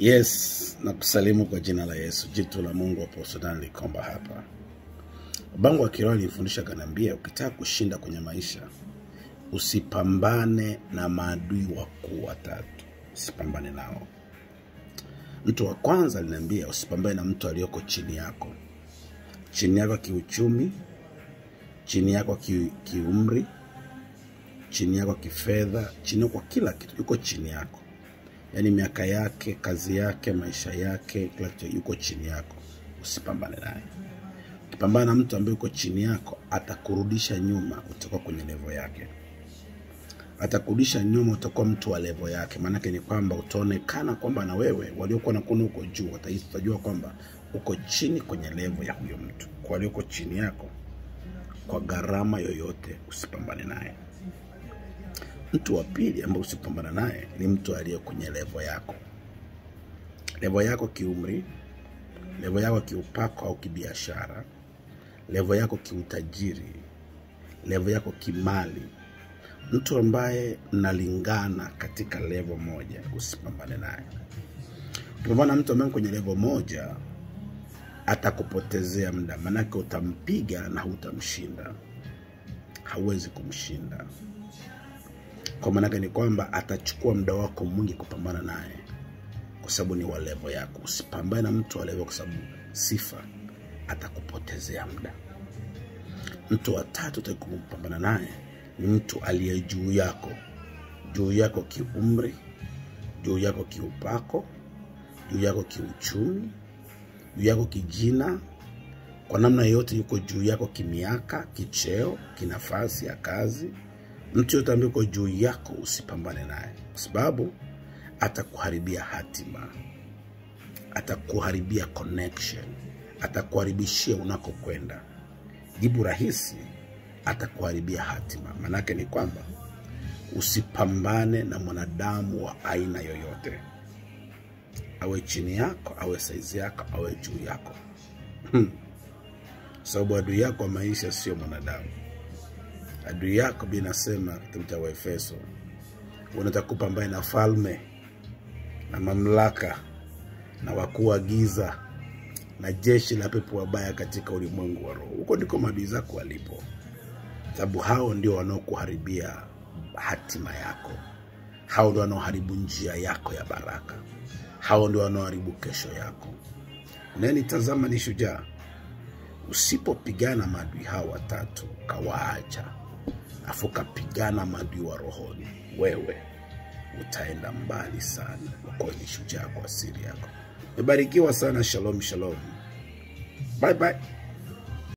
Yes, na kusalimu kwa jina la Yesu. Jitu la Mungu Apostle Dan Likomba hapa. Bangu wa kiroho nilifundisha kanambia, ukitaka kushinda kwenye maisha, usipambane na maadui wakuu watatu. Usipambane nao. Mtu wa kwanza aliniambia usipambane na mtu aliyoko chini yako. Chini yako kiuchumi, chini yako kiumri, chini yako kifedha, chini yako kila kitu, yuko chini yako. Yani miaka yake, kazi yake, maisha yake, kila kitu yuko chini yako. Usipambane naye. Ukipambana na mtu ambaye yuko chini yako, atakurudisha nyuma, utakuwa kwenye level yake. Atakurudisha nyuma, utakuwa mtu wa level yake. Maana yake ni kwamba utaonekana kwamba na wewe waliokuwa na kuna uko juu, watajua kwamba uko chini kwenye level ya huyo mtu. Kwa walioko chini yako, kwa gharama yoyote usipambane naye. Mtu wa pili ambaye usipambana naye ni mtu aliye kwenye level yako. Level yako kiumri, level yako kiupako au kibiashara, level yako kiutajiri, level yako kimali. Mtu ambaye mnalingana katika level moja, usipambane naye. Ukipambana na mtu ambaye kwenye level moja, atakupotezea muda. Maana yake utampiga na hutamshinda. Hauwezi kumshinda. Kwa maana ni kwamba atachukua muda wako mwingi kupambana naye, kwa sababu ni wa level yako. Usipambane na mtu wa level kwa sababu sifa, atakupotezea muda. Mtu wa tatu utakupambana naye ni mtu aliye juu yako. Juu yako kiumri, juu yako kiupako, juu yako kiuchumi, juu yako kijina. Kwa namna yote yuko juu yako kimiaka, kicheo, kinafasi ya kazi. Mtu yote ambaye yuko juu yako usipambane naye, kwa sababu atakuharibia hatima, atakuharibia connection, atakuharibishia unakokwenda. Jibu rahisi, atakuharibia hatima. Maana yake ni kwamba usipambane na mwanadamu wa aina yoyote. Awe chini yako, awe size yako, awe juu yako. Sababu adui yako wa maisha sio mwanadamu. Adui yako binasema kitabu cha Waefeso, unataka kupambana na falme na mamlaka na wakuu wa giza na jeshi la pepo wabaya katika ulimwengu wa roho. Huko ndiko maadui zako walipo. Sababu hao ndio wanaokuharibia hatima yako. Hao ndio wanaoharibu njia yako ya baraka. Hao ndio wanaoharibu kesho yako. Nani tazama ni shujaa. Usipopigana maadui hao watatu, kawaacha, afuka pigana maadui wa rohoni, wewe utaenda mbali sana. Uko ni shujaa kwa siri yako. Mbarikiwa sana. Shalom shalom. Bye bye.